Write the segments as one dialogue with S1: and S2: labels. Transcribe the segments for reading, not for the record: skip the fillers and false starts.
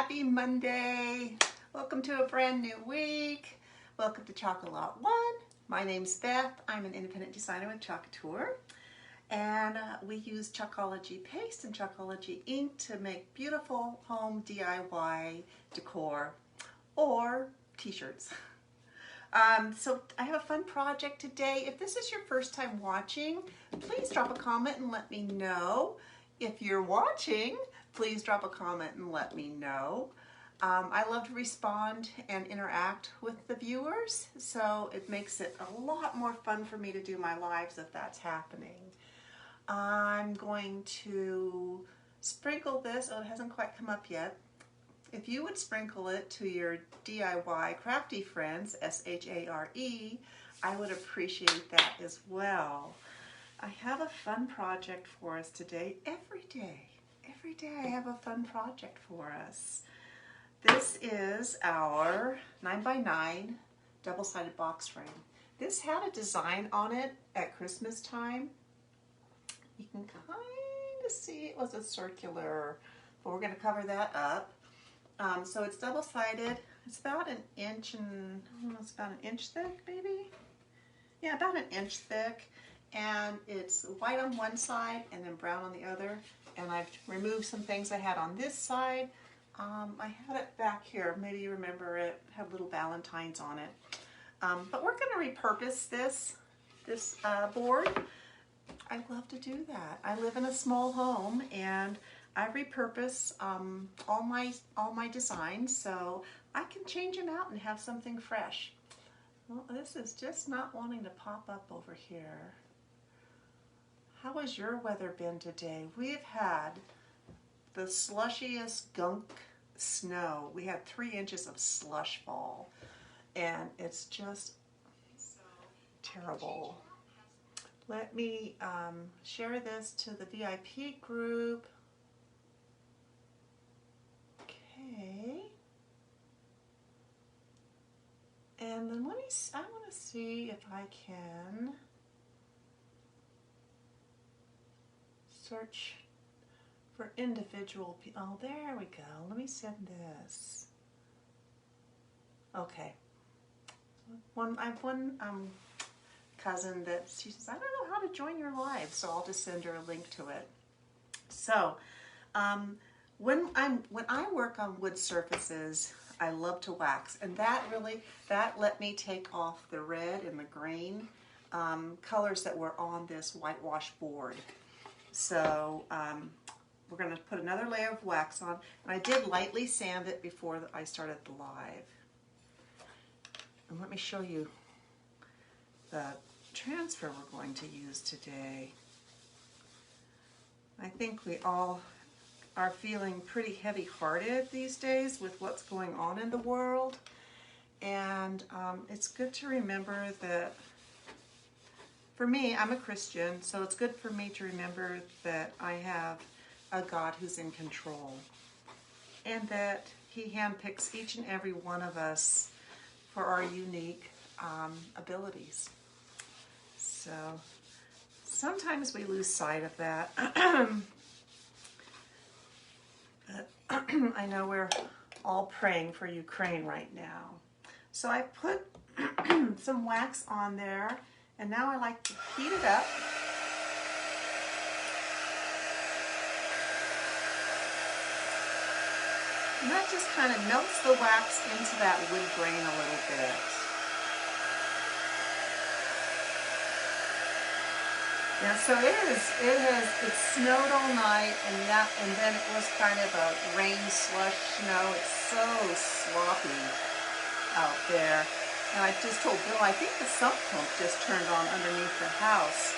S1: Happy Monday. Welcome to a brand new week. Welcome to Chocolate 1. My name's Beth. I'm an independent designer with Couture. And we use Chalkology paste and Chalkology ink to make beautiful home DIY decor or t-shirts. So I have a fun project today. If this is your first time watching, please drop a comment and let me know. If you're watching, please drop a comment and let me know. I love to respond and interact with the viewers, so it makes it a lot more fun for me to do my lives if that's happening. I'm going to sprinkle this. Oh, it hasn't quite come up yet. If you would sprinkle it to your DIY crafty friends, S-H-A-R-E, I would appreciate that as well. I have a fun project for us today. Every day I have a fun project for us. This is our 9x9 double-sided box frame. This had a design on it at Christmas time. You can kind of see it was a circular, but we're going to cover that up. So it's double-sided. It's about an inch and, I don't know, it's about an inch thick maybe? Yeah, about an inch thick. And it's white on one side and then brown on the other. And I've removed some things I had on this side. I had it back here. Maybe you remember it had little valentines on it. But we're going to repurpose this board. I love to do that. I live in a small home and I repurpose all my designs so I can change them out and have something fresh. Well, this is just not wanting to pop up over here. How has your weather been today? We've had the slushiest gunk snow. We had 3 inches of slush fall, and it's just terrible. Let me share this to the VIP group. Okay. And then I want to see if I can search for individual people. Oh, there we go. Let me send this. Okay. I have one cousin that she says, I don't know how to join your live, so I'll just send her a link to it. So, when I work on wood surfaces, I love to wax, and that let me take off the red and the green colors that were on this whitewash board. So we're going to put another layer of wax on, and I did lightly sand it before I started the live. And let me show you the transfer we're going to use today. I think we all are feeling pretty heavy-hearted these days with what's going on in the world, and it's good to remember that. For me, I'm a Christian, so it's good for me to remember that I have a God who's in control and that He handpicks each and every one of us for our unique abilities. So sometimes we lose sight of that. But I know we're all praying for Ukraine right now. So I put some wax on there. And now I like to heat it up. And that just kind of melts the wax into that wood grain a little bit. Yeah, so it snowed all night, and then it was kind of a rain slush snow. It's so sloppy out there. And I just told Bill, I think the sump pump just turned on underneath the house,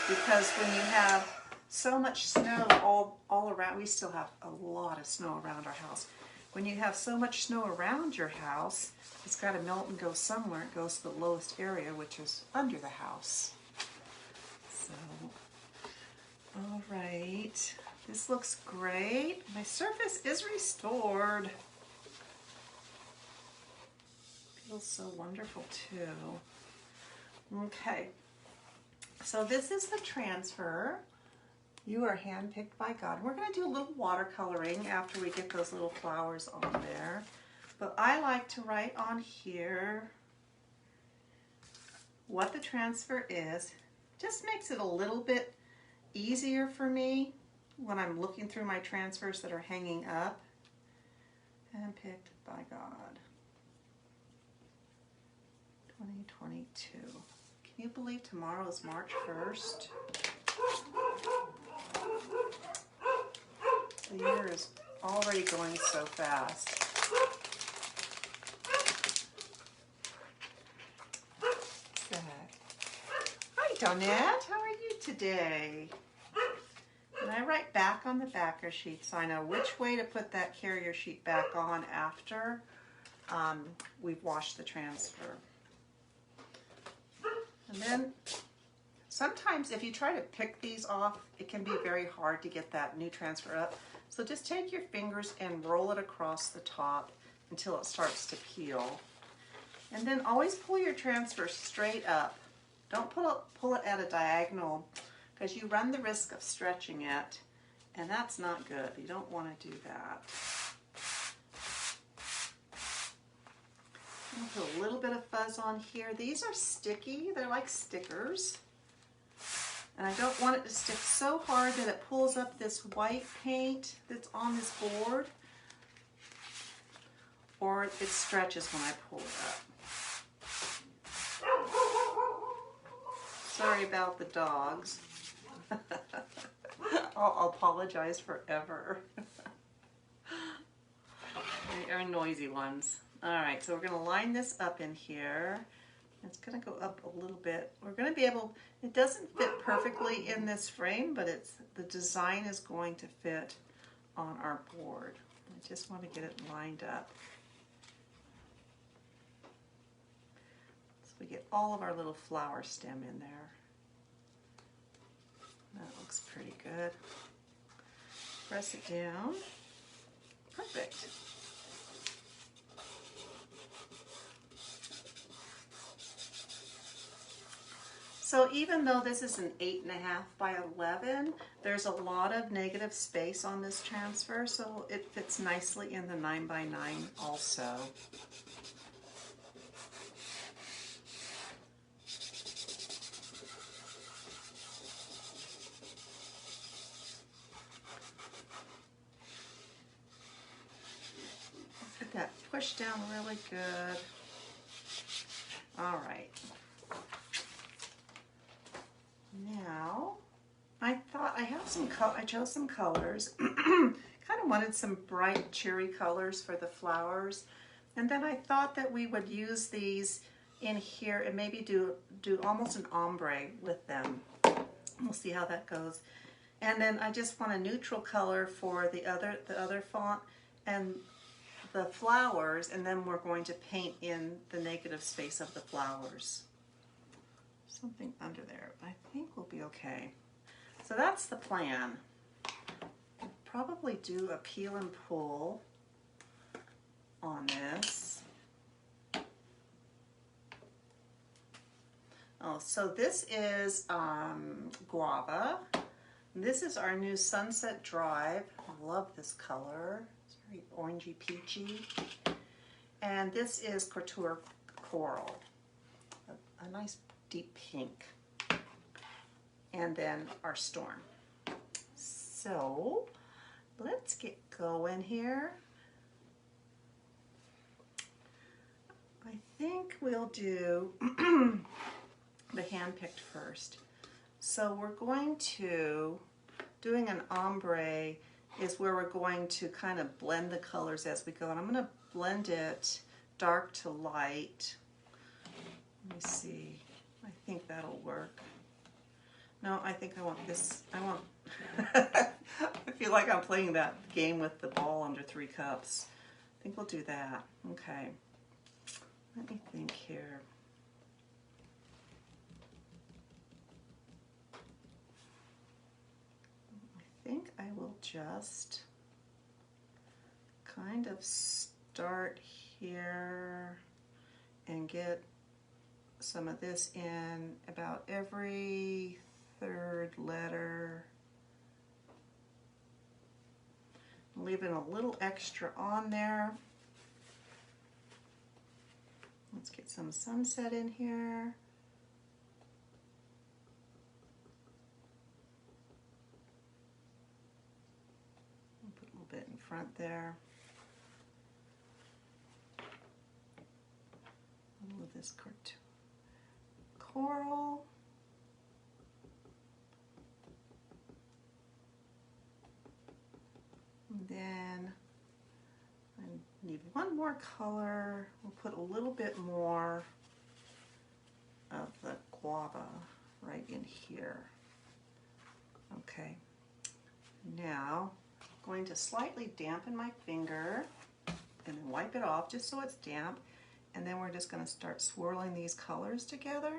S1: because when you have so much snow all around, we still have a lot of snow around our house. When you have so much snow around your house, it's got to melt and go somewhere. It goes to the lowest area, which is under the house. So, all right, this looks great. My surface is restored. Feels so wonderful too. Okay, so this is the transfer. You are handpicked by God. We're going to do a little watercoloring after we get those little flowers on there. But I like to write on here what the transfer is. Just makes it a little bit easier for me when I'm looking through my transfers that are hanging up. Handpicked by God. 2022. Can you believe tomorrow is March 1st? The year is already going so fast. What's that? Hi, Donette. How are you today? And I write back on the backer sheet so I know which way to put that carrier sheet back on after we've washed the transfer. And then sometimes if you try to pick these off, it can be very hard to get that new transfer up. So just take your fingers and roll it across the top until it starts to peel. And then always pull your transfer straight up. Don't pull it at a diagonal because you run the risk of stretching it, and that's not good. You don't want to do that. I'll put a little bit of fuzz on here. These are sticky. They're like stickers. And I don't want it to stick so hard that it pulls up this white paint that's on this board, or it stretches when I pull it up. Sorry about the dogs. I'll apologize forever. They are noisy ones. All right, so we're going to line this up in here. It's going to go up a little bit. We're going to be able, it doesn't fit perfectly in this frame, but the design is going to fit on our board. I just want to get it lined up. So we get all of our little flower stem in there. That looks pretty good. Press it down. Perfect. So even though this is an 8.5 by 11, there's a lot of negative space on this transfer, so it fits nicely in the 9 by 9 also. Get that pushed down really good. All right. Now, I thought I have some I chose some colors. Kind of wanted some bright cherry colors for the flowers. And then I thought that we would use these in here and maybe do almost an ombre with them. We'll see how that goes. And then I just want a neutral color for the other font and the flowers, and then we're going to paint in the negative space of the flowers. Something under there. I think we'll be okay. So that's the plan. We'll probably do a peel and pull on this. Oh, so this is guava. This is our new Sunset Drive. I love this color. It's very orangey peachy. And this is Couture Coral. A nice deep pink. And then our Storm. So let's get going here. I think we'll do the hand-picked first. So we're going to, doing an ombre is where we're going to kind of blend the colors as we go. And I'm going to blend it dark to light. Let me see. I think that'll work. No, I think I want this. I want, I feel like I'm playing that game with the ball under 3 cups. I think we'll do that. Okay. Let me think here. I think I will just kind of start here and get some of this in about every 3rd letter leaving a little extra on there. Let's get some sunset in here. Put a little bit in front there. With this coral. And then I need one more color. We'll put a little bit more of the guava right in here. Okay. Now I'm going to slightly dampen my finger and then wipe it off just so it's damp. And then we're just going to start swirling these colors together.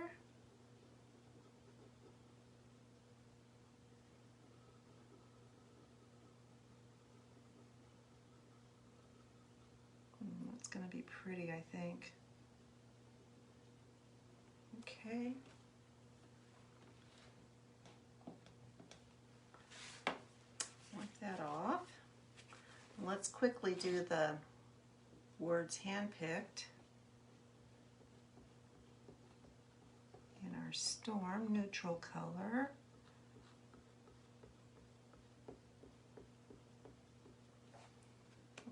S1: That's going to be pretty, I think. Okay. Wipe that off. Let's quickly do the words handpicked. In our storm neutral color.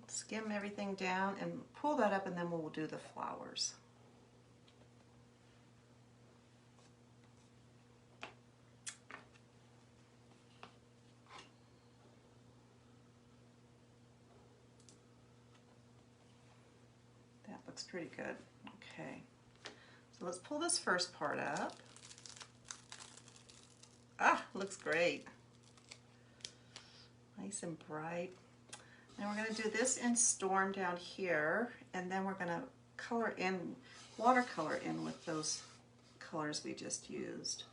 S1: Skim everything down and pull that up, and then we'll do the flowers. That looks pretty good. Okay. So let's pull this first part up. Ah, looks great. Nice and bright. Now we're going to do this in storm down here, and then we're going to color in, watercolor in with those colors we just used.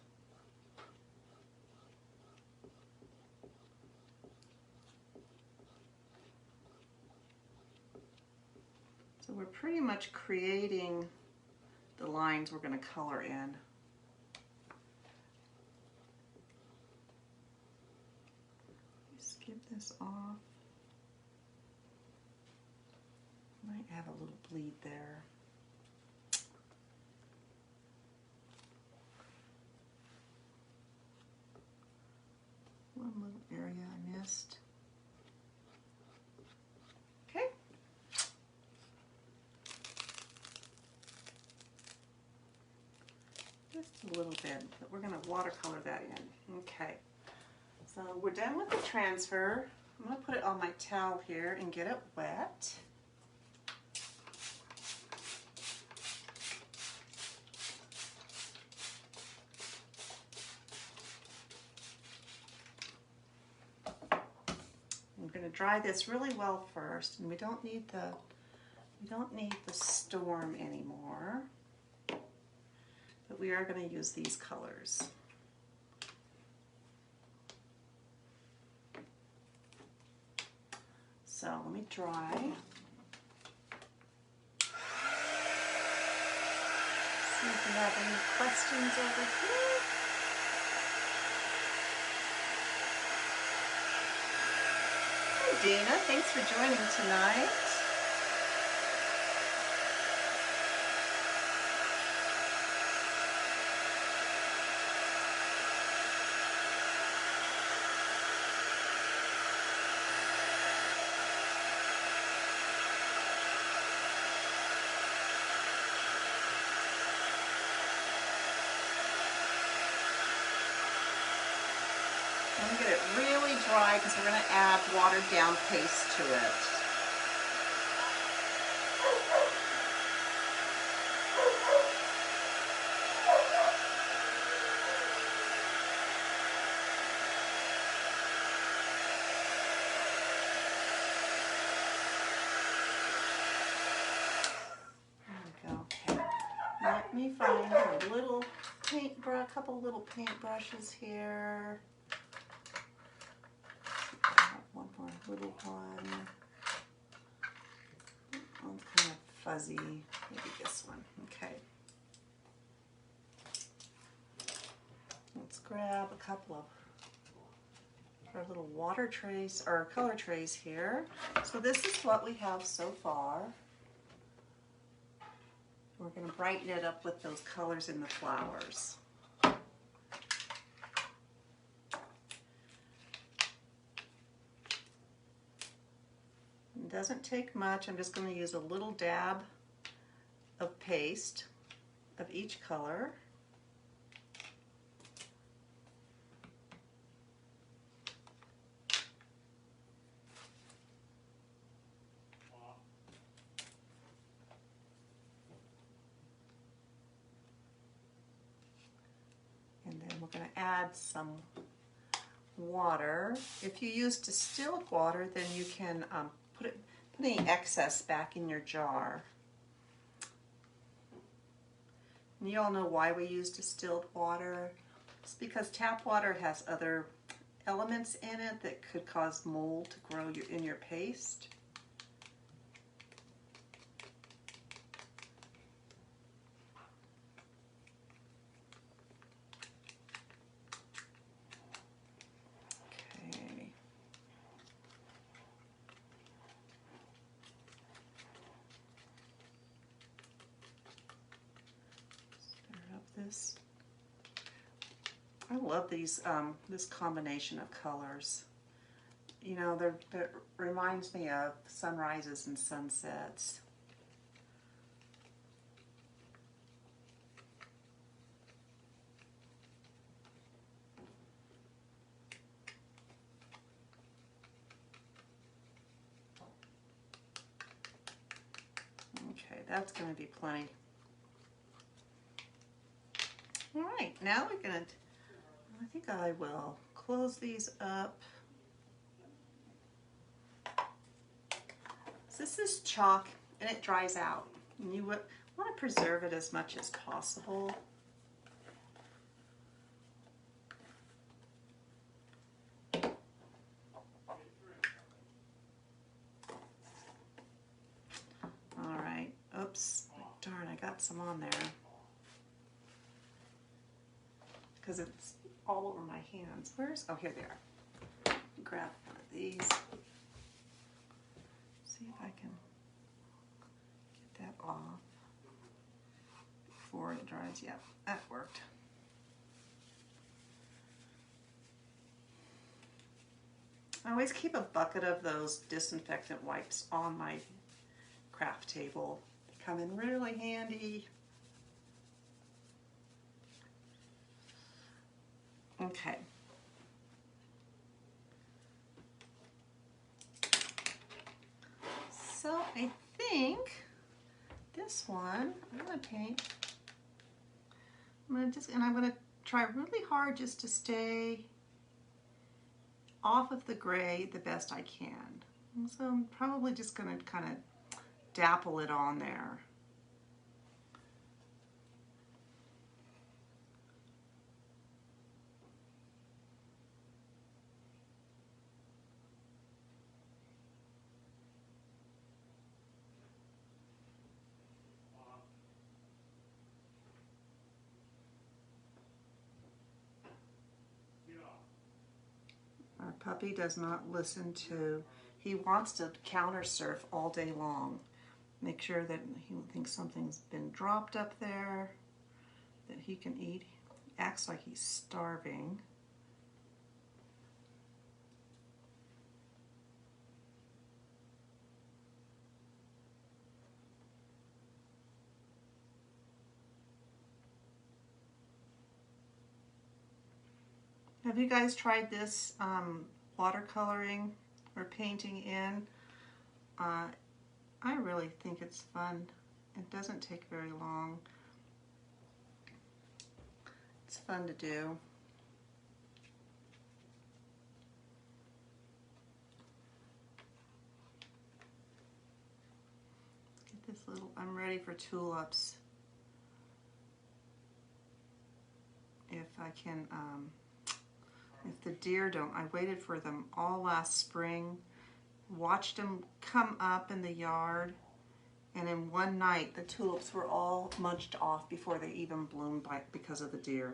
S1: So we're pretty much creating the lines we're going to color in. Skip this off. Might have a little bleed there. One little area I missed. Okay. Just a little bit, but we're going to watercolor that in. Okay. So we're done with the transfer. I'm going to put it on my towel here and get it wet. I'm going to dry this really well first, and we don't need the storm anymore. But we are going to use these colors. So let me dry. See if you have any questions over here. Hi Dana, thanks for joining tonight. I'm going to get it really dry because we're going to add watered down paste to it. There we go. Okay. Let me find a little paintbrush, a couple little paintbrushes here. One more little one. One's kind of fuzzy. Maybe this one. Okay. Let's grab a couple of our little water trays or color trays here. So this is what we have so far. We're going to brighten it up with those colors in the flowers. It doesn't take much. I'm just going to use a little dab of paste of each color. And then we're going to add some water. If you use distilled water, then you can put any excess back in your jar. And you all know why we use distilled water. It's because tap water has other elements in it that could cause mold to grow in your paste. This. I love these, this combination of colors. You know, that reminds me of sunrises and sunsets. Okay, that's going to be plenty. All right, now we're going to, I think I will close these up. So this is chalk and it dries out. And you want to preserve it as much as possible. All right, oops, darn, I got some on there. Because it's all over my hands. Where's, oh, here they are. Grab one of these. See if I can get that off before it dries. Yep, that worked. I always keep a bucket of those disinfectant wipes on my craft table. They come in really handy. Okay. So I think this one I'm going to paint. I'm going to try really hard just to stay off of the gray the best I can. And so I'm probably just going to kind of dapple it on there. Our puppy does not listen to, he wants to counter surf all day long. Make sure that he thinks something's been dropped up there that he can eat. He acts like he's starving. Have you guys tried this watercoloring or painting in? I really think it's fun. It doesn't take very long. It's fun to do. Let's get this little, I'm ready for tulips. If I can, if the deer don't, I waited for them all last spring, watched them come up in the yard, and in one night the tulips were all munched off before they even bloomed because of the deer.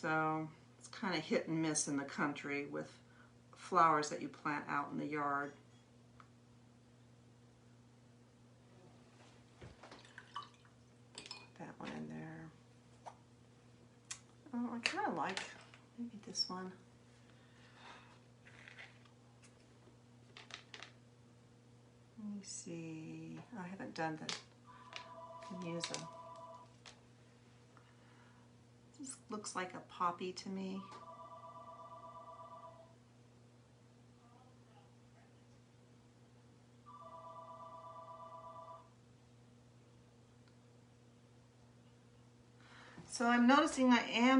S1: So it's kind of hit and miss in the country with flowers that you plant out in the yard. Put that one in there. Oh, I kind of like maybe this one. Let me see. I haven't done the use a. This looks like a poppy to me. So I'm noticing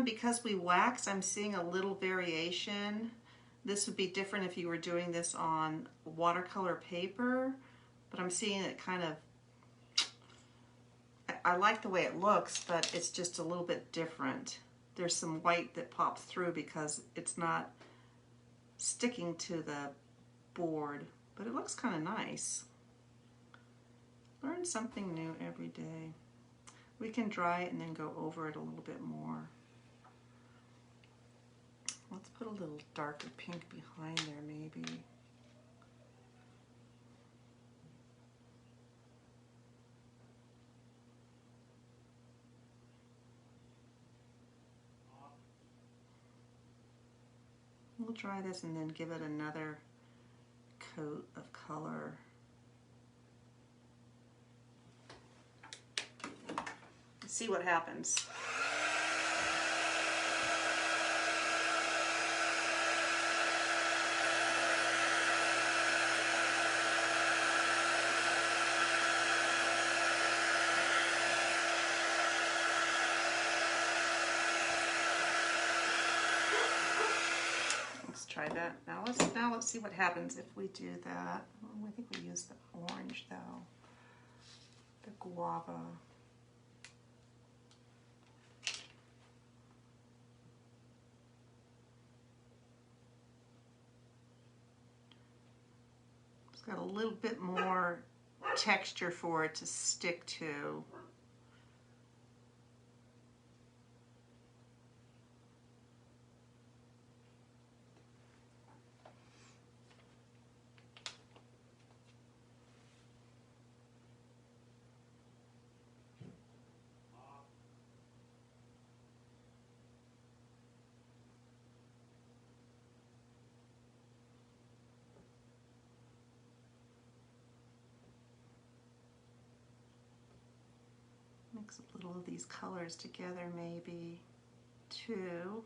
S1: because we wax, I'm seeing a little variation. This would be different if you were doing this on watercolor paper, but I'm seeing it kind of, I like the way it looks, but it's just a little bit different. There's some white that pops through because it's not sticking to the board, but it looks kind of nice. Learn something new every day. We can dry it and then go over it a little bit more. Let's put a little darker pink behind there maybe. We'll dry this and then give it another coat of color. See what happens. Let's try that. Now let's see what happens if we do that. I think we use the orange though. The guava. It's got a little bit more texture for it to stick to. Mix a little of these colors together maybe too.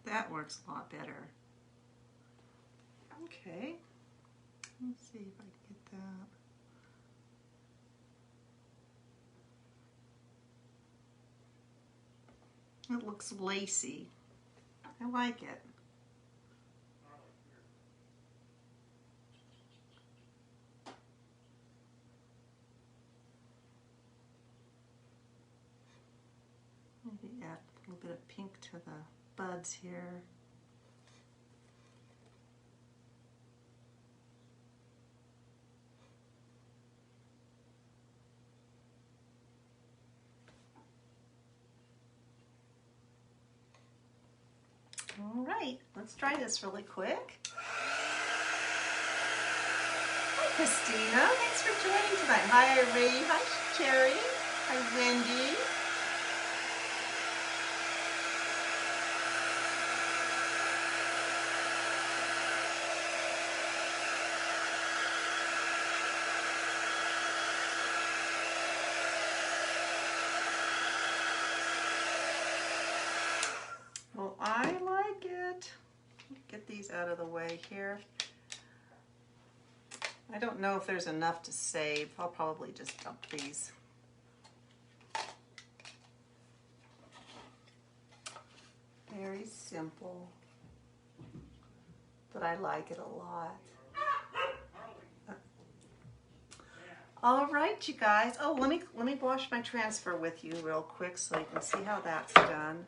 S1: That works a lot better. Okay, let's see if I can get that. It looks lacy. I like it. Maybe add a little bit of pink to the buds here. All right, let's try this really quick. Hi, Christina. Thanks for joining tonight. Hi, Irene. Hi, Cherry. Hi, Wendy. Well, I like it. Get these out of the way here. I don't know if there's enough to save. I'll probably just dump these. Very simple, but I like it a lot. All right, you guys. Oh, let me wash my transfer with you real quick so you can see how that's done.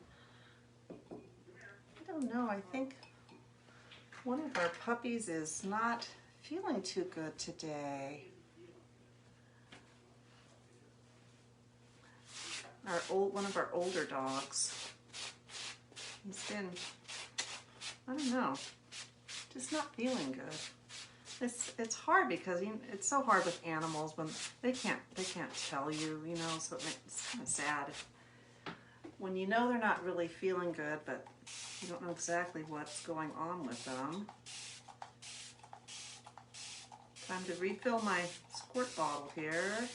S1: I don't know. I think One of our puppies is not feeling too good today. One of our older dogs. He's been, I don't know, just not feeling good. It's hard because it's so hard with animals when they can't tell you, you know, so it's kind of sad when you know they're not really feeling good, but you don't know exactly what's going on with them. Time to refill my squirt bottle here.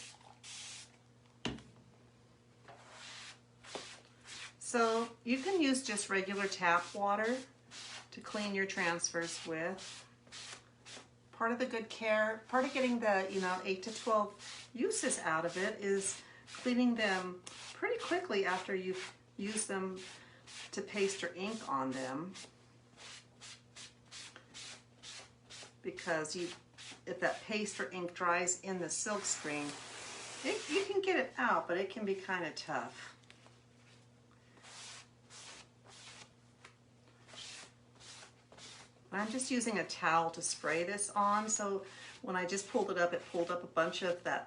S1: So you can use just regular tap water to clean your transfers with. Part of the good care, part of getting the 8 to 12 uses out of it is cleaning them pretty quickly after you've used them to paste or ink on them. Because if that paste or ink dries in the silk screen, you can get it out, but it can be kind of tough. I'm just using a towel to spray this on, so when I just pulled it pulled up a bunch of the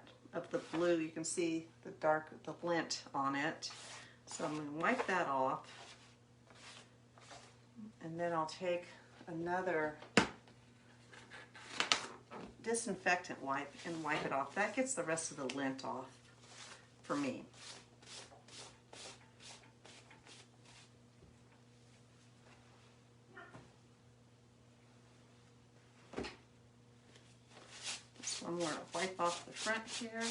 S1: blue. You can see the lint on it. So I'm going to wipe that off, and then I'll take another disinfectant wipe and wipe it off. That gets the rest of the lint off for me. I'm going to wipe off the front here.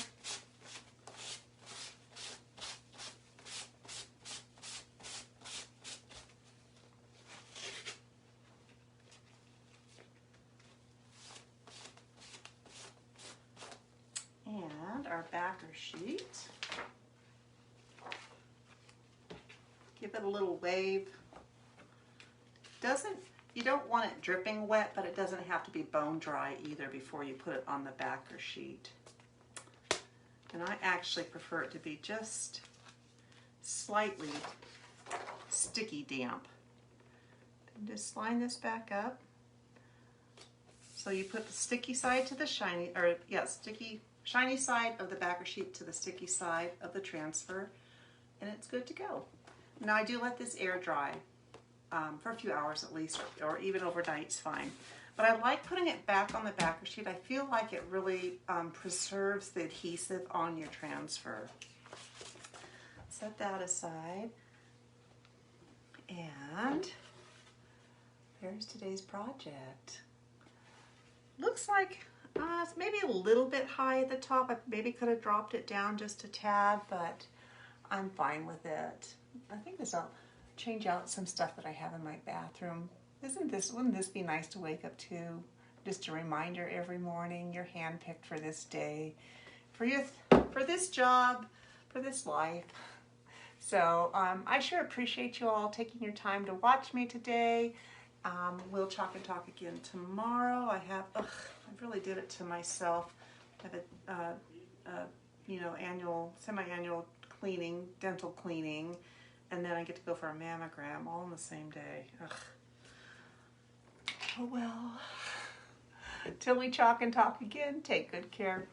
S1: And our backer sheet. Give it a little wave. You don't want it dripping wet, but it doesn't have to be bone dry either before you put it on the backer sheet. And I actually prefer it to be just slightly sticky damp. And just line this back up. So you put the sticky side to the shiny side of the backer sheet to the sticky side of the transfer, and it's good to go. Now I do let this air dry. For a few hours at least, or even overnight's fine. But I like putting it back on the backer sheet. I feel like it really preserves the adhesive on your transfer. Set that aside. And there's today's project. Looks like it's maybe a little bit high at the top. I maybe could have dropped it down just a tad, but I'm fine with it. I think this will change out some stuff that I have in my bathroom. Wouldn't this be nice to wake up to? Just a reminder every morning, you're handpicked for this day, for this job, for this life. So I sure appreciate you all taking your time to watch me today. We'll chalk and talk again tomorrow. I really did it to myself. I have a semi-annual cleaning, dental cleaning. And then I get to go for a mammogram all on the same day. Ugh. Oh well. Till we chalk and talk again, take good care.